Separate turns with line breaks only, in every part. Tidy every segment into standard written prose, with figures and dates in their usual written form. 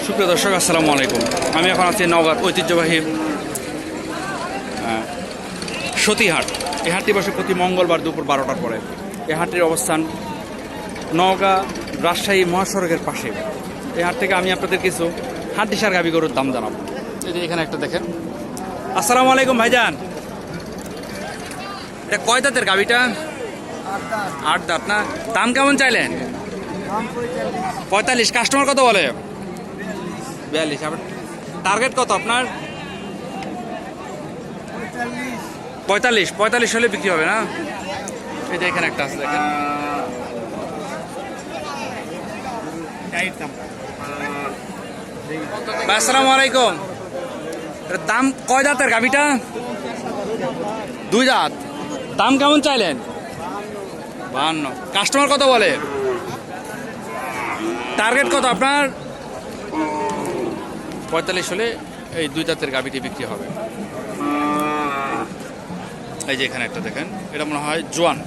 সুপ্রিয় দর্শক, আসসালামু আলাইকুম। আমি এখন আছি নওগাঁর ঐতিহ্যবাহী সতীহাট। এই হাটটি বসে প্রতি মঙ্গলবার দুপুর 12টার পরে। এই হাটটির অবস্থান নওগাঁ রাজশাহী মহাসড়কের পাশে। এই হাট থেকে আমি আপনাদের কিছু হাড্ডিসার গাভী গরুর দাম জানাবো। এই যে এখানে একটা দেখেন। আসসালামু আলাইকুম ভাইজান, এটা কয় দাঁতের গাভীটা? 8 দাঁত না? দাম কেমন চাইলেন? 45। কাস্টমার কত বলে? 42। টার্গেট কত আপনার? 45 হলে বিক্রি হবে না? এই যে এখানে একটা আছে দেখেন। আসসালামু আলাইকুম। দাম কয় দাঁতের গাভীটা? 2 দাঁত। দাম কেমন চাইলেন? 52। কাস্টমার কত বলে? টার্গেট কত আপনার? 45 হলে এই 2 দাঁতের গাভীটি বিক্রি হবে। এই যে এখানে একটা দেখেন, এটা মনে হয় জোয়ান।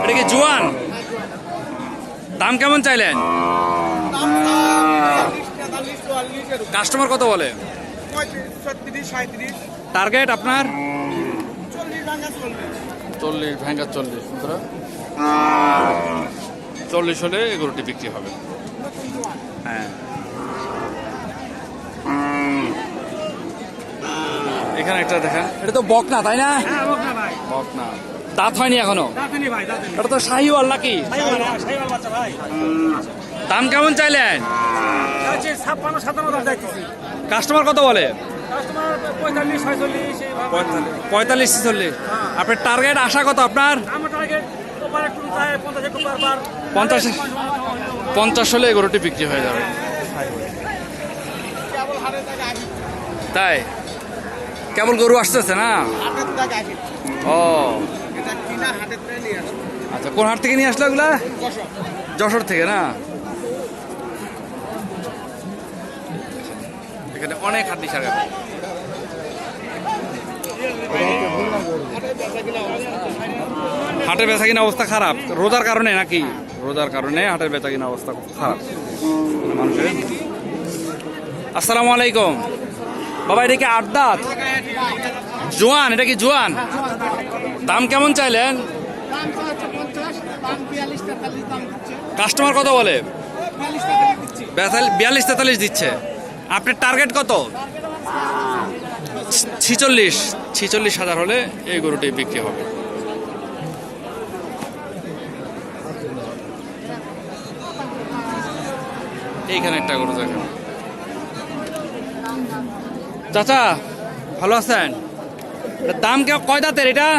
এটা কি জোয়ান? দাম কেমন চাইলেন? কাস্টমার কত বলে? টার্গেট আপনার? 40 40 হলে এগুলোটি বিক্রি হবে। হ্যাঁ, এখানে একটা দেখেন, এটা তো বকনা তাই না? বকনা, দাঁত হয়নি এখনো? এটা তো শাহিওয়াল নাকি? দাম কেমন চাইলেন? কাস্টমার কত বলে? 45 46। আপনার টার্গেট আশা কত আপনার? 50 হলে গরুটি বিক্রি হয়ে যাবে। তাই কেবল গরু আসতেছে না? ও আচ্ছা, কোন হাট থেকে নিয়ে আসলো এগুলা? যশোর থেকে না? এখানে অনেক হাট দিশার গাভী। হাটের বেচা কিনা অবস্থা খারাপ রোজার কারণে নাকি? রোজার কারণে হাটের বেচা কিনা অবস্থা খুব খারাপ মানুষের। আসসালামু আলাইকুম বাবা, এটা কি 8 দাঁত? জোয়ান? এটা কি জোয়ান? দাম কেমন চাইলেন? কাস্টমার কত বলে? 42 43 দিচ্ছে। আপনার টার্গেট কত? 46 হাজার হলে এই গরুটি বিক্রি হবে। এইখানে একটা গরু দেখেন। চাচা ভালো আছেন? দাম কয় দাঁতের এটা?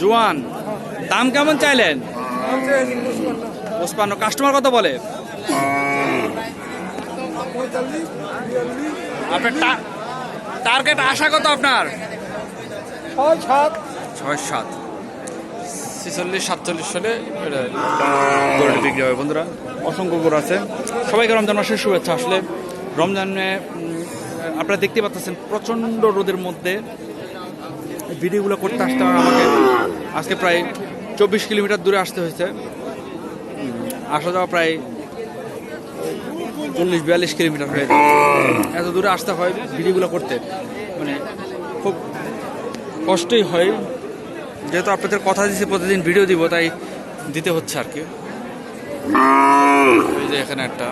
জোয়ান। দাম কেমন চাইলেন? 55। কাস্টমার কত বলে? আপনার টার্গেট আশা কত আপনার? 6 7। 46 47 সালে গরুটি বিক্রি হবে। বন্ধুরা, অসংখ্য গরু আছে। সবাইকে রমজান মাসের শুভেচ্ছা। আসলে রমজানে আপনারা দেখতে পাচ্ছেন প্রচণ্ড রোদের মধ্যে ভিডিওগুলো করতে আসতে আমাকে আজকে প্রায় 24 কিলোমিটার দূরে আসতে হয়েছে। আসা যাওয়া প্রায় 40 42 কিলোমিটার হয়ে যায়। এত দূরে আসতে হয় ভিডিওগুলো করতে, মানে খুব কষ্টই হয়। যেহেতু আপনাদের কথা দিয়েছি প্রতিদিন ভিডিও দিব, তাই দিতে হচ্ছে আর কি। এই যে এখানে একটা।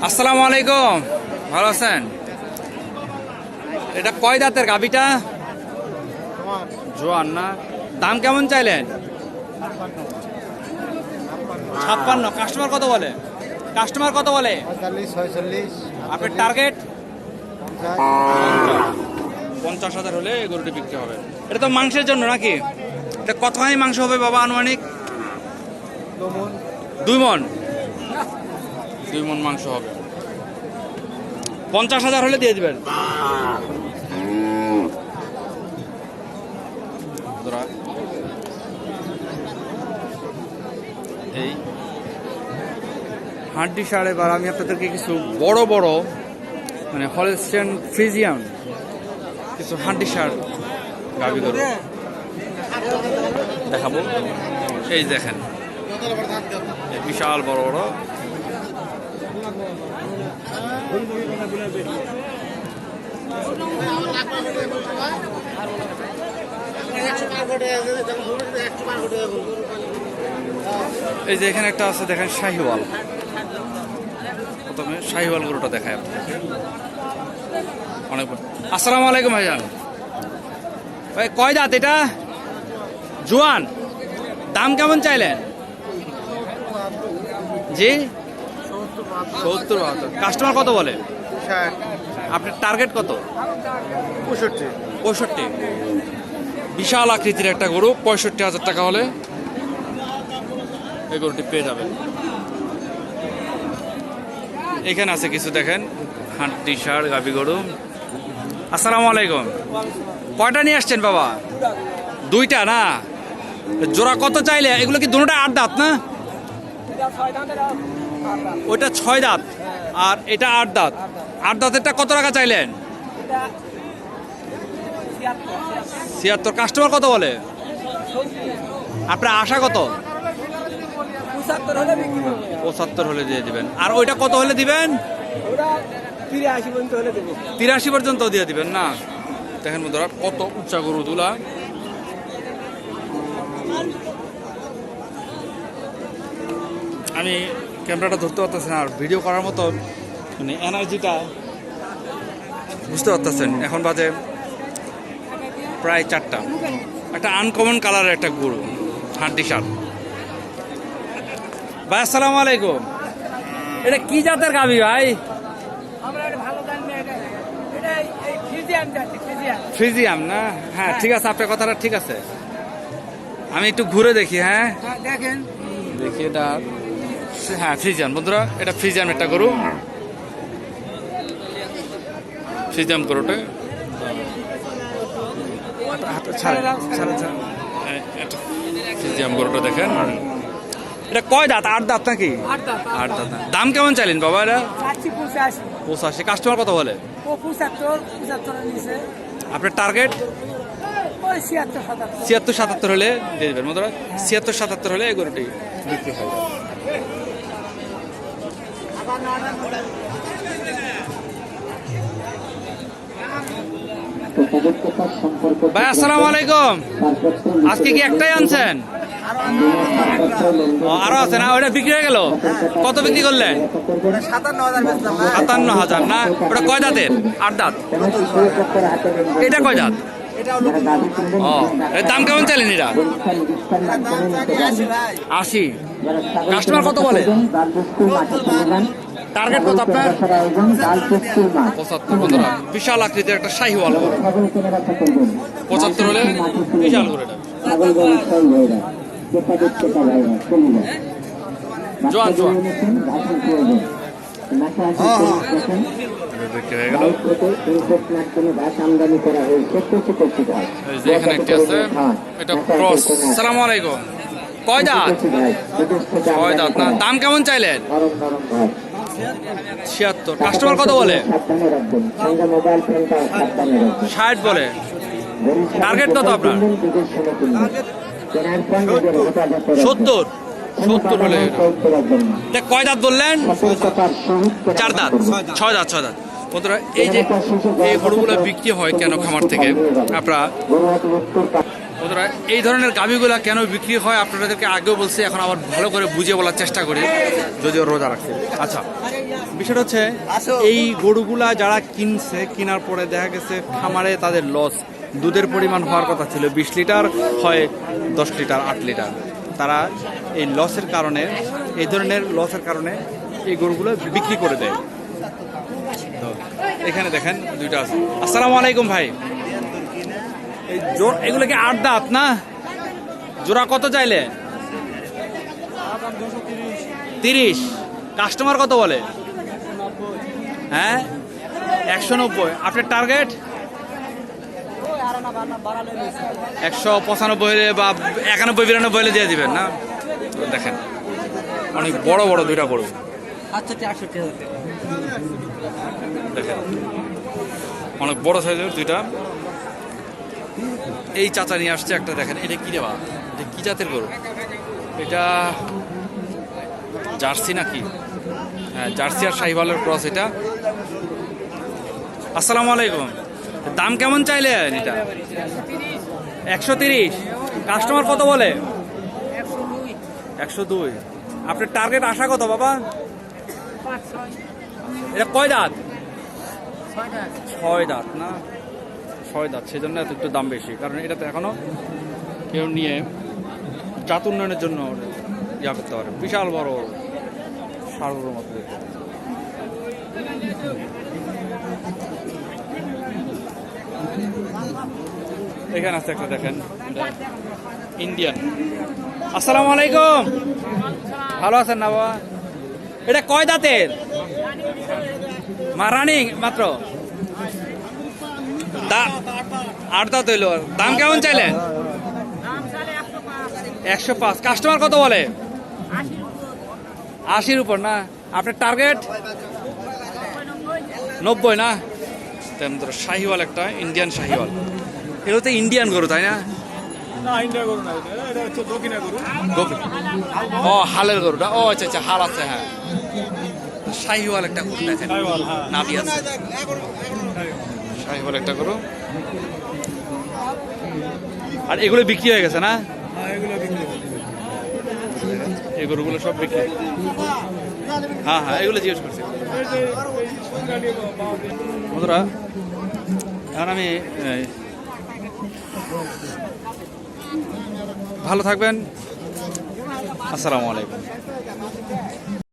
আসসালামু আলাইকুম, ভালো আছেন? এটা কয় দাঁতের গাভীটা? জোয়ান না? দাম কেমন চাইলেন? 56। কাস্টমার কত বলে?
45 46।
আপনার টার্গেট? 50 হাজার হলে গরুটি বিক্রি হবে। এটা তো মাংসের জন্য নাকি? এটা কত হয় মাংস হবে বাবা আনুমানিক? 2 মণ। 2 মণ মাংস হবে। 50 হাজার হলে দিয়ে দিবেন। এই হাড্ডিসার। এবার আমি আপনাদেরকে কিছু বড় বড় মানে হলস্টেইন ফ্রিজিয়ান কিছু হাড্ডিসার গাভী গরু দেখাবো। এই দেখেন, বিশাল বড় বড়। এই যে এখানে একটা আছে দেখেন শাহিওয়াল, প্রথমে শাহিওয়াল গরুটা দেখায় আপনাকে। অনেক। আসসালামু আলাইকুম ভাইজান, ভাই কয় দাঁত এটা? জোয়ান। দাম কেমন চাইলেন? জি 70-72। কাস্টমার কত বলে? আপনার টার্গেট কত? 65। বিশাল আকৃতির একটা গরু, 65,000 টাকা হলে এই গরুটি পেয়ে যাবেন। এখানে আছে কিছু দেখেন হান্টি ষাঁড় গাভী গরু। আসসালামু আলাইকুম, কয়টা নিয়ে আসছেন বাবা? দুইটা না? জোড়া কত চাইলে? এগুলো কি দুটোটা 8 দাঁত না? ওইটা 6 দাঁত আর এটা 8 দাঁত। 8 দাঁতেরটা কত টাকা চাইলেন? 76। কাস্টমার কত বলে? আপনার আশা কত? 75 হলে দিয়ে দিবেন। আর ওইটা কত হলে দিবেন? 83 পর্যন্ত দিয়ে দিবেন না? দেখেন বন্ধুরা কত উঁচা গরু দুলা। আমি ক্যামেরাটা ধরতে পারতেছি না, আর ভিডিও করার মতো মানে এনার্জিটা বুঝতে পারতেছেন। এখন বাজে প্রায় 4টা। একটা আনকমন কালারের একটা গরু, হান্টি ষাঁড়। ভাই আসসালামু আলাইকুম, এটা কি জাতের গাভী ভাই? ফ্রিজিয়াম না? হ্যাঁ ঠিক আছে, আপনার কথাটা ঠিক আছে। আমি একটু ঘুরে দেখি। হ্যাঁ দেখেন, দেখি এটা। হ্যাঁ ফ্রিজিয়াম বন্ধুরা, এটা ফ্রিজিয়াম একটা গরু। ফ্রিজিয়াম গরুটা ফ্রিজিয়াম গরুটা দেখেন। এটা কয় দাঁত? 8 দাঁত নাকি? 8 দাঁত। দাম কেমন চাইলেন বাবা এটা? 85। কাস্টমার কত বলে?
75
আপনার টার্গেট? 76-77 হলে দিয়ে দেবেন বন্ধুরা। 76-77 হলে এই গরুটি বিক্রি হয়। ভাই আসসালামু আলাইকুম, আজকে কি একটাই আনছেন? আরো আছে না? ওটা বিক্রি হয়ে গেল? কত বিক্রি করলেন? 57,000 না? ওটা কয় দাঁতের? 8 দাঁত। এটা কয় দাঁত? ও, এর দাম কেমন চাইলেন এটা? 80। কাস্টমার কত বলে? টার্গেট কত আপনার? 75 বন্ধুরা। বিশাল আকৃতির একটা শাহিওয়াল গরু, 75 হলে বিশাল গরু এটা। জোয়ান জোয়ান বিক্রি হয়ে গেল। এখানে একটি আছে, এটা ক্রস। সালাম আলাইকুম, কয় দাঁত? 6 দাঁত না? দাম কেমন চাইলেন? 76। কাস্টমার কত বলে? 60 বলে। টার্গেট কত আপনার? 70 হলে। কয় দাঁত বললেন? 4 দাঁত। 6 দাঁত। বন্ধুরা এই যে এই গরুগুলো বিক্রি হয় কেন খামার থেকে, আপনারা বন্ধুরা এই ধরনের গাভীগুলা কেন বিক্রি হয় আপনাদেরকে আগেও বলছি, এখন আবার ভালো করে বুঝিয়ে বলার চেষ্টা করি, যদিও রোজা রাখছে। আচ্ছা, বিষয়টা হচ্ছে এই গরুগুলা যারা কিনছে, কেনার পরে দেখা গেছে খামারে তাদের লস। দুধের পরিমাণ হওয়ার কথা ছিল 20 লিটার, হয় 10 লিটার 8 লিটার। তারা এই লসের কারণে, এই ধরনের লসের কারণে এই গরুগুলো বিক্রি করে দেয়। তো এখানে দেখেন দুইটা আছে। আসসালামু আলাইকুম ভাই, এই এগুলো কি 8 দাঁত না? জোড়া কত চাইলে? 30। কাস্টমার কত বলে? হ্যাঁ 190। আপনার টার্গেট? 195 হলে বা 91-92 হলে দিয়ে দিবেন না? দেখেন অনেক বড় বড় দুইটা গরু। দেখেন অনেক বড় সাইজের দুইটা। এই চাচা নিয়ে আসছে একটা, দেখেন এটা কি দেওয়া, এটা কি জাতের গরু? এটা জার্সি নাকি? হ্যাঁ, জার্সি আর শাহিওয়ালের ক্রস এটা। আসসালামু আলাইকুম। দাম কেমন চাইলেন এটা? 130। কাস্টমার কত বলে? 102। আপনার টার্গেট আশা কত বাবা? এটা কয় দাঁত? 6 দাঁত না? 6 দাঁত, সেজন্য এত একটু দাম বেশি, কারণ এটাতে এখনো কেউ নিয়ে জাত উন্নয়নের জন্য ইয়া করতে পারে। বিশাল বড় সারগুলোর মতো দেখতে। এখানে আছে একটা, দেখেন, ইন্ডিয়ান। আসসালামু আলাইকুম, ভালো আছেন না বাবা? এটা কয় দাঁতের? রানিং মাত্র 8 দাঁত হইল। দাম কেমন চাইলেন? 105। কাস্টমার কত বলে? 80-র উপর না? আপনার টার্গেট 90 না? তেমন ধরো শাহিওয়াল একটা, ইন্ডিয়ান শাহিওয়াল। এগুলো তো ইন্ডিয়ান গরু তাই না? ও হালের গরুটা, ও আচ্ছা আচ্ছা, হাল আছে। হ্যাঁ, শাহিওয়াল একটা গরু দেখেন, নাভি আছে। শাহিওয়াল একটা গরু। আর এগুলো বিক্রি হয়ে গেছে না? এই গরুগুলো সব বিক্রি। হ্যাঁ হ্যাঁ, এগুলো জিজ্ঞেস করছি বন্ধুরা। এখন আমি ভালো থাকবেন। আসসালামু আলাইকুম।